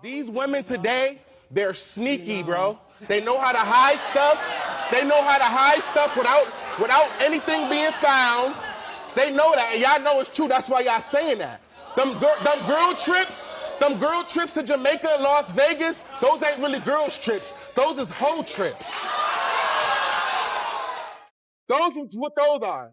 These women today, they're sneaky, bro. They know how to hide stuff. They know how to hide stuff without anything being found. They know that, and y'all know it's true. That's why y'all saying that. Them girl trips to Jamaica and Las Vegas, those ain't really girls trips. Those is hoe trips. Those is what those are.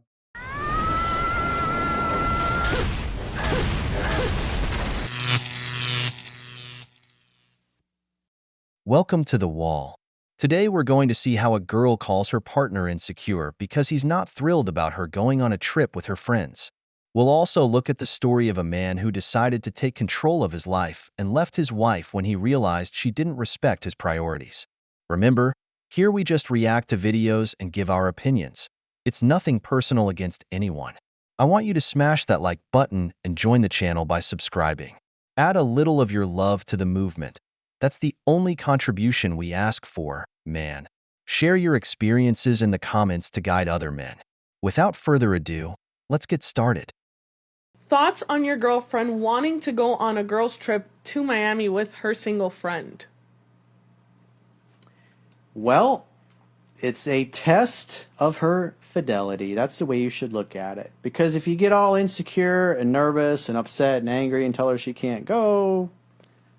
Welcome to The Wall. Today we're going to see how a girl calls her partner insecure because he's not thrilled about her going on a trip with her friends. We'll also look at the story of a man who decided to take control of his life and left his wife when he realized she didn't respect his priorities. Remember, here we just react to videos and give our opinions. It's nothing personal against anyone. I want you to smash that like button and join the channel by subscribing. Add a little of your love to the movement. That's the only contribution we ask for, man. Share your experiences in the comments to guide other men. Without further ado, let's get started. Thoughts on your girlfriend wanting to go on a girls' trip to Miami with her single friend? Well, it's a test of her fidelity. That's the way you should look at it. Because if you get all insecure and nervous and upset and angry and tell her she can't go,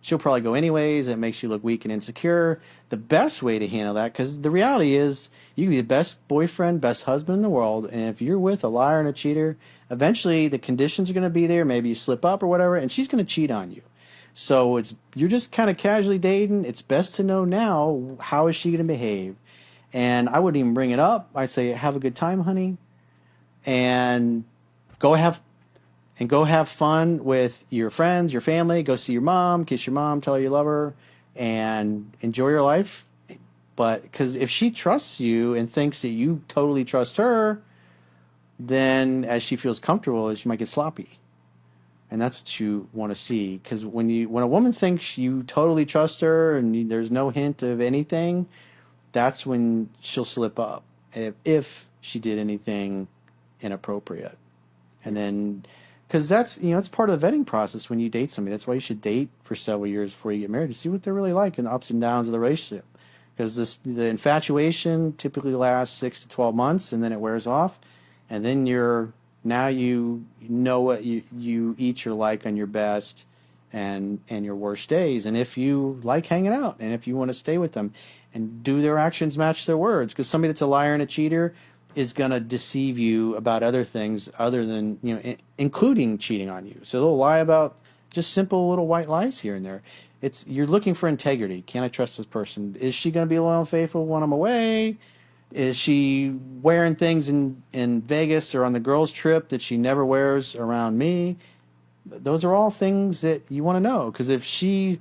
she'll probably go anyways. It makes you look weak and insecure. The best way to handle that, because the reality is you can be the best boyfriend, best husband in the world, and if you're with a liar and a cheater, eventually the conditions are going to be there. Maybe you slip up or whatever, and she's going to cheat on you. So you're just kind of casually dating. It's best to know now, how is she going to behave? And I wouldn't even bring it up. I'd say, have a good time, honey, and go have fun with your friends, your family. Go see your mom, kiss your mom, tell her you love her, and enjoy your life. But because if she trusts you and thinks that you totally trust her, then as she feels comfortable, she might get sloppy. And that's what you want to see. Because when a woman thinks you totally trust her and there's no hint of anything, that's when she'll slip up if she did anything inappropriate. And then, because that's part of the vetting process when you date somebody. That's why you should date for several years before you get married to see what they're really like and the ups and downs of the relationship. Because the infatuation typically lasts 6 to 12 months, and then it wears off, and then you know what you each are like on your best and your worst days, and if you like hanging out, and if you want to stay with them, and do their actions match their words? Because somebody that's a liar and a cheater is going to deceive you about other things other than, including cheating on you. So they'll lie about just simple little white lies here and there. You're looking for integrity. Can I trust this person? Is she going to be loyal and faithful when I'm away? Is she wearing things in Vegas or on the girls' trip that she never wears around me? Those are all things that you want to know. Because if she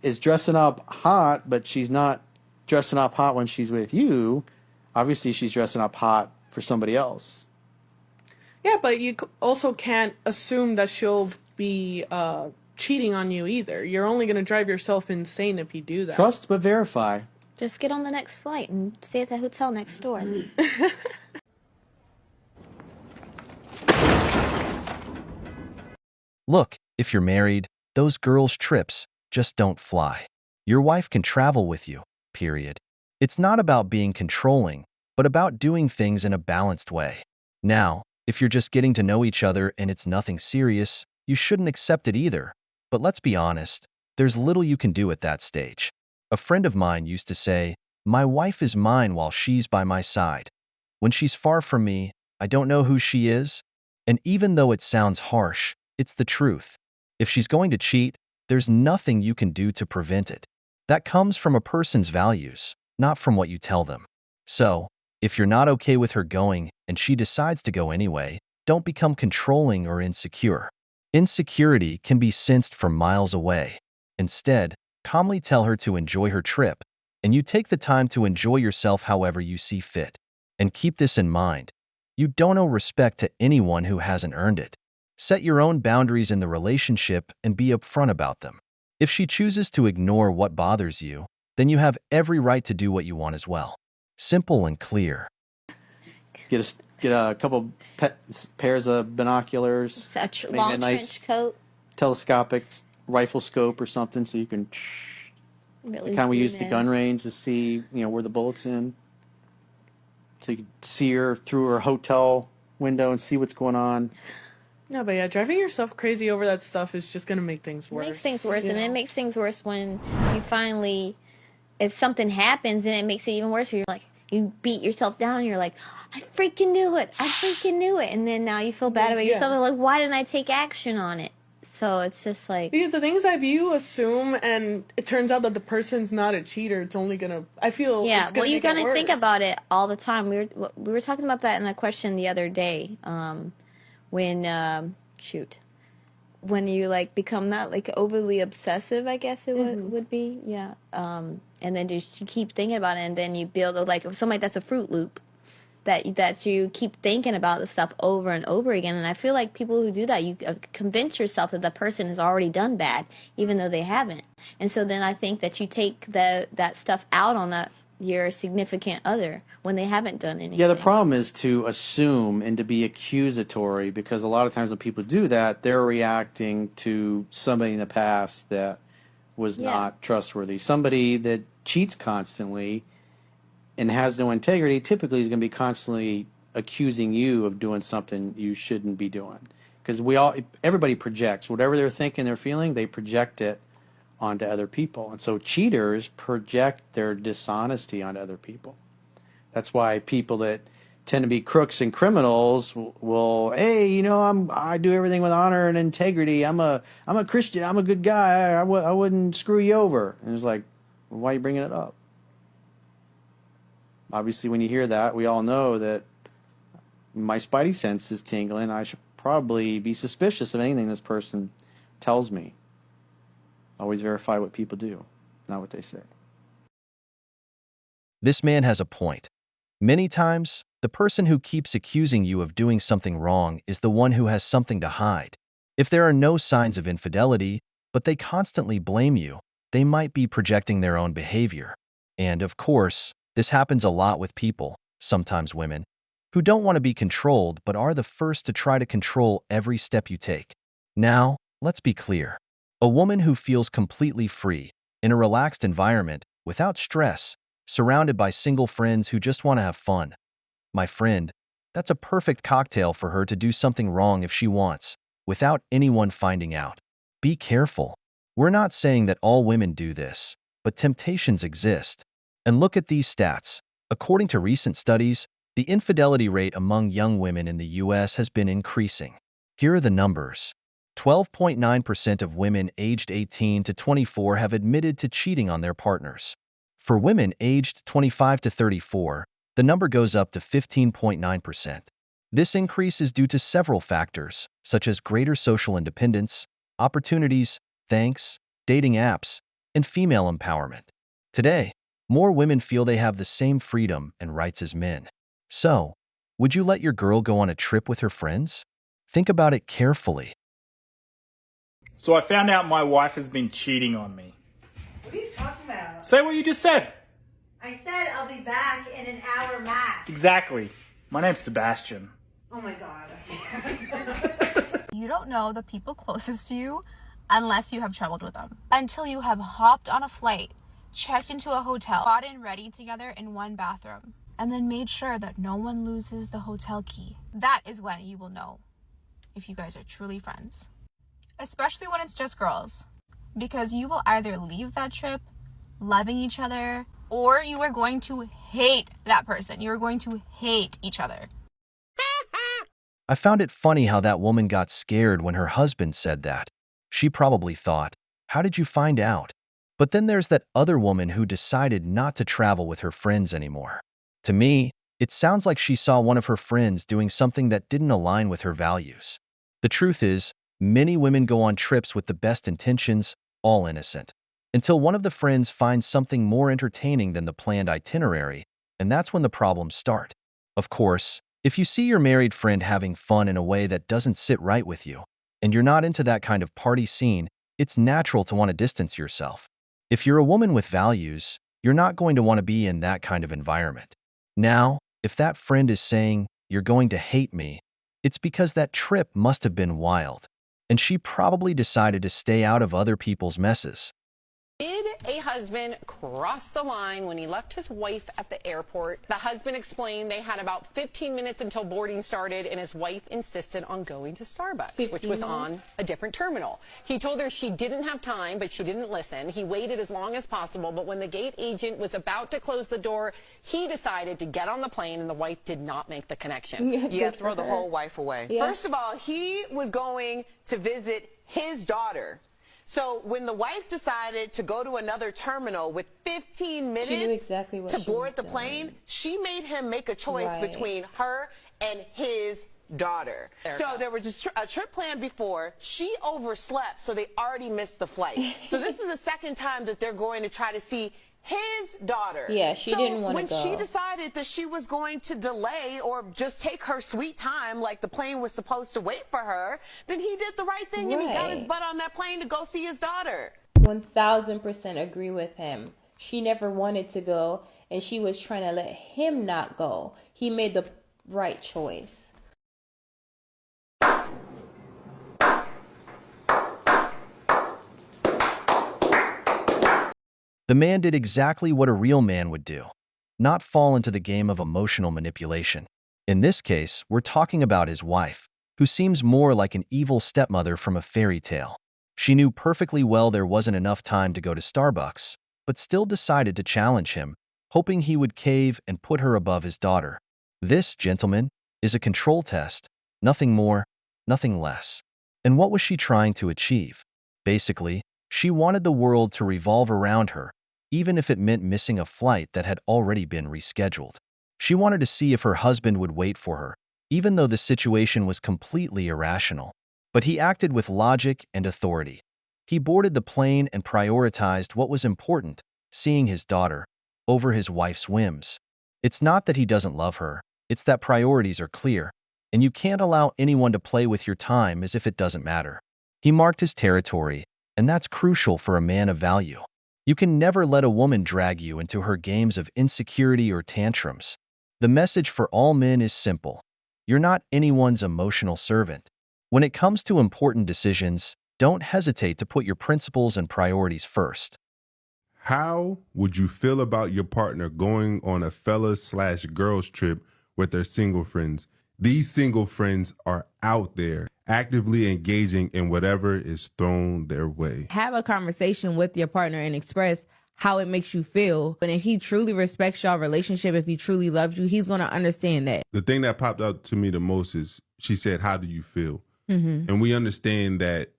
is dressing up hot, but she's not dressing up hot when she's with you, obviously she's dressing up hot for somebody else. Yeah, but you also can't assume that she'll be cheating on you either. You're only going to drive yourself insane if you do that. Trust but verify. Just get on the next flight and stay at the hotel next door. Look, if you're married, those girls' trips just don't fly. Your wife can travel with you, period. It's not about being controlling, but about doing things in a balanced way. Now, if you're just getting to know each other and it's nothing serious, you shouldn't accept it either. But let's be honest, there's little you can do at that stage. A friend of mine used to say, "My wife is mine while she's by my side. When she's far from me, I don't know who she is." And even though it sounds harsh, it's the truth. If she's going to cheat, there's nothing you can do to prevent it. That comes from a person's values, not from what you tell them. So, if you're not okay with her going and she decides to go anyway, don't become controlling or insecure. Insecurity can be sensed from miles away. Instead, calmly tell her to enjoy her trip, and you take the time to enjoy yourself however you see fit. And keep this in mind. You don't owe respect to anyone who hasn't earned it. Set your own boundaries in the relationship and be upfront about them. If she chooses to ignore what bothers you, then you have every right to do what you want as well. Simple and clear. Get a couple pairs of binoculars. Such long a nice trench coat. Telescopic rifle scope or something so you can Really kind of we zoom use the in. gun range to see where the bullet's in, so you can see her through her hotel window and see what's going on. No, but yeah, driving yourself crazy over that stuff is just gonna make things It worse. makes things worse, you and it know? makes things worse when you finally, if something happens, then it makes it even worse. You're like, you beat yourself down. You're like, I freaking knew it. I freaking knew it. And then now you feel bad about yourself. Yeah. Like, why didn't I take action on it? So it's just like, Because the thing is, if you assume and it turns out that the person's not a cheater, it's only gonna. I feel. yeah. It's gonna Well, you make it gotta think worse. about it all the time. We were talking about that in a question the other day. When shoot. When you like become not like overly obsessive, I guess it would be, yeah. And then just you keep thinking about it, and then you build like something that's a fruit loop that you keep thinking about the stuff over and over again. And I feel like people who do that, you convince yourself that the person has already done bad, even though they haven't. And so then I think that you take that stuff out on your significant other when they haven't done anything. Yeah, the problem is to assume and to be accusatory, because a lot of times when people do that, they're reacting to somebody in the past that was Yeah. not trustworthy. Somebody that cheats constantly and has no integrity typically is going to be constantly accusing you of doing something you shouldn't be doing. Because everybody projects whatever they're thinking, they're feeling, they project it onto other people. And so cheaters project their dishonesty onto other people. That's why people that tend to be crooks and criminals will, hey, I do everything with honor and integrity. I'm a Christian. I'm a good guy. I wouldn't screw you over. And it's like, well, why are you bringing it up? Obviously, when you hear that, we all know that my spidey sense is tingling. I should probably be suspicious of anything this person tells me. Always verify what people do, not what they say. This man has a point. Many times, the person who keeps accusing you of doing something wrong is the one who has something to hide. If there are no signs of infidelity, but they constantly blame you, they might be projecting their own behavior. And of course, this happens a lot with people, sometimes women, who don't want to be controlled but are the first to try to control every step you take. Now, let's be clear. A woman who feels completely free, in a relaxed environment, without stress, surrounded by single friends who just want to have fun. My friend, that's a perfect cocktail for her to do something wrong if she wants, without anyone finding out. Be careful. We're not saying that all women do this, but temptations exist. And look at these stats. According to recent studies, the infidelity rate among young women in the US has been increasing. Here are the numbers. 12.9% of women aged 18 to 24 have admitted to cheating on their partners. For women aged 25 to 34, the number goes up to 15.9%. This increase is due to several factors, such as greater social independence, opportunities, thanks, dating apps, and female empowerment. Today, more women feel they have the same freedom and rights as men. So, would you let your girl go on a trip with her friends? Think about it carefully. So I found out my wife has been cheating on me. What are you talking about? Say what you just said. I said I'll be back in an hour max. Exactly. My name's Sebastian. Oh my god. I can't. You don't know the people closest to you unless you have traveled with them. Until you have hopped on a flight, checked into a hotel, gotten ready together in one bathroom, and then made sure that no one loses the hotel key. That is when you will know if you guys are truly friends. Especially when it's just girls. Because you will either leave that trip loving each other, or you are going to hate that person. You are going to hate each other. I found it funny how that woman got scared when her husband said that. She probably thought, how did you find out? But then there's that other woman who decided not to travel with her friends anymore. To me, it sounds like she saw one of her friends doing something that didn't align with her values. The truth is, many women go on trips with the best intentions, all innocent, until one of the friends finds something more entertaining than the planned itinerary, and that's when the problems start. Of course, if you see your married friend having fun in a way that doesn't sit right with you, and you're not into that kind of party scene, it's natural to want to distance yourself. If you're a woman with values, you're not going to want to be in that kind of environment. Now, if that friend is saying, you're going to hate me, it's because that trip must have been wild. and she probably decided to stay out of other people's messes. Did a husband cross the line when he left his wife at the airport? The husband explained they had about 15 minutes until boarding started, and his wife insisted on going to Starbucks, which was on a different terminal. He told her she didn't have time, but she didn't listen. He waited as long as possible, but when the gate agent was about to close the door, he decided to get on the plane, and the wife did not make the connection. Yeah, throw the whole wife away. Yeah. First of all, he was going to visit his daughter. So when the wife decided to go to another terminal with 15 minutes exactly what to she board was the doing. plane, she made him make a choice Right. between her and his daughter. So there was a trip planned before. She overslept, so they already missed the flight. So this is the second time that they're going to try to see his daughter. Yeah, she didn't wanna When she go. decided that she was going to delay or just take her sweet time like the plane was supposed to wait for her, then he did the right thing and he got his Right. butt on that plane to go see his daughter. 1000% agree with him. She never wanted to go, and she was trying to let him not go. He made the right choice. The man did exactly what a real man would do, not fall into the game of emotional manipulation. In this case, we're talking about his wife, who seems more like an evil stepmother from a fairy tale. She knew perfectly well there wasn't enough time to go to Starbucks, but still decided to challenge him, hoping he would cave and put her above his daughter. This, gentlemen, is a control test, nothing more, nothing less. And what was she trying to achieve? Basically, she wanted the world to revolve around her, even if it meant missing a flight that had already been rescheduled. She wanted to see if her husband would wait for her, even though the situation was completely irrational. But he acted with logic and authority. He boarded the plane and prioritized what was important, seeing his daughter, over his wife's whims. It's not that he doesn't love her, it's that priorities are clear, and you can't allow anyone to play with your time as if it doesn't matter. He marked his territory, and that's crucial for a man of value. You can never let a woman drag you into her games of insecurity or tantrums. The message for all men is simple. You're not anyone's emotional servant. When it comes to important decisions, don't hesitate to put your principles and priorities first. How would you feel about your partner going on a fellas/girls trip with their single friends? These single friends are out there actively engaging in whatever is thrown their way. Have a conversation with your partner and express how it makes you feel. And if he truly respects your relationship, if he truly loves you, he's going to understand that. The thing that popped out to me the most is she said, "How do you feel?" Mm-hmm. And we understand that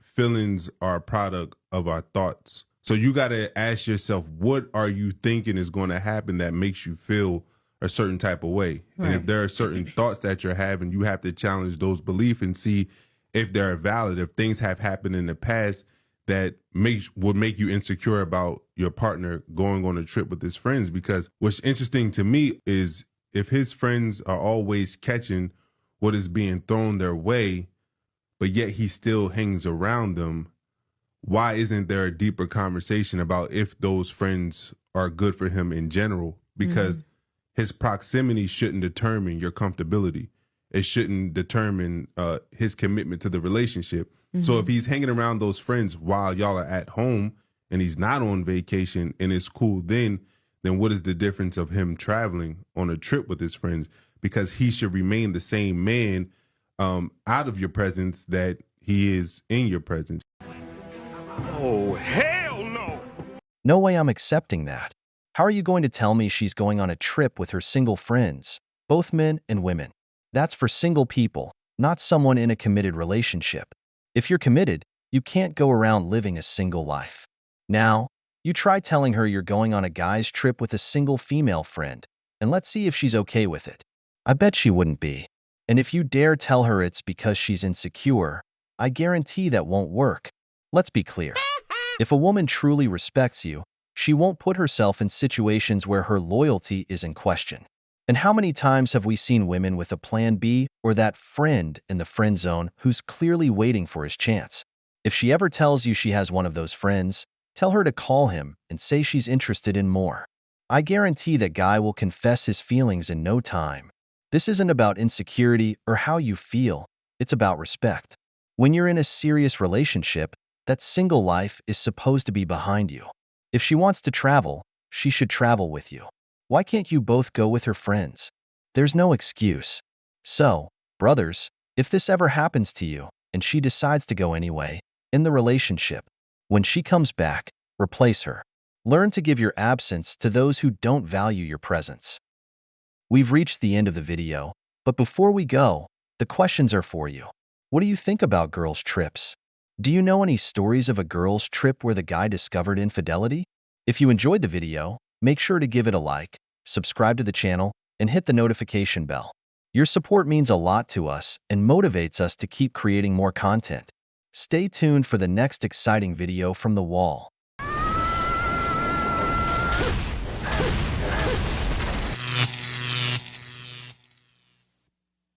feelings are a product of our thoughts. So you got to ask yourself, what are you thinking is going to happen that makes you feel a certain type of way? Right. And if there are certain thoughts that you're having, you have to challenge those beliefs and see if they're valid. If things have happened in the past that would make you insecure about your partner going on a trip with his friends. Because what's interesting to me is if his friends are always catching what is being thrown their way, but yet he still hangs around them, why isn't there a deeper conversation about if those friends are good for him in general? Because his proximity shouldn't determine your comfortability. It shouldn't determine his commitment to the relationship. So if he's hanging around those friends while y'all are at home and he's not on vacation and it's cool, then what is the difference of him traveling on a trip with his friends? Because he should remain the same man out of your presence that he is in your presence. Oh, hell no! No way I'm accepting that. How are you going to tell me she's going on a trip with her single friends, both men and women? That's for single people, not someone in a committed relationship. If you're committed, you can't go around living a single life. Now, you try telling her you're going on a guy's trip with a single female friend, and let's see if she's okay with it. I bet she wouldn't be. And if you dare tell her it's because she's insecure, I guarantee that won't work. Let's be clear. If a woman truly respects you, she won't put herself in situations where her loyalty is in question. And how many times have we seen women with a plan B or that friend in the friend zone who's clearly waiting for his chance? If she ever tells you she has one of those friends, tell her to call him and say she's interested in more. I guarantee that guy will confess his feelings in no time. This isn't about insecurity or how you feel. It's about respect. When you're in a serious relationship, that single life is supposed to be behind you. If she wants to travel, she should travel with you. Why can't you both go with her friends? There's no excuse. So, brothers, if this ever happens to you and she decides to go anyway, in the relationship, when she comes back, replace her. Learn to give your absence to those who don't value your presence. We've reached the end of the video, but before we go, the questions are for you. What do you think about girls' trips? Do you know any stories of a girls' trip where the guy discovered infidelity? If you enjoyed the video, make sure to give it a like, subscribe to the channel, and hit the notification bell. Your support means a lot to us and motivates us to keep creating more content. Stay tuned for the next exciting video from The Wall.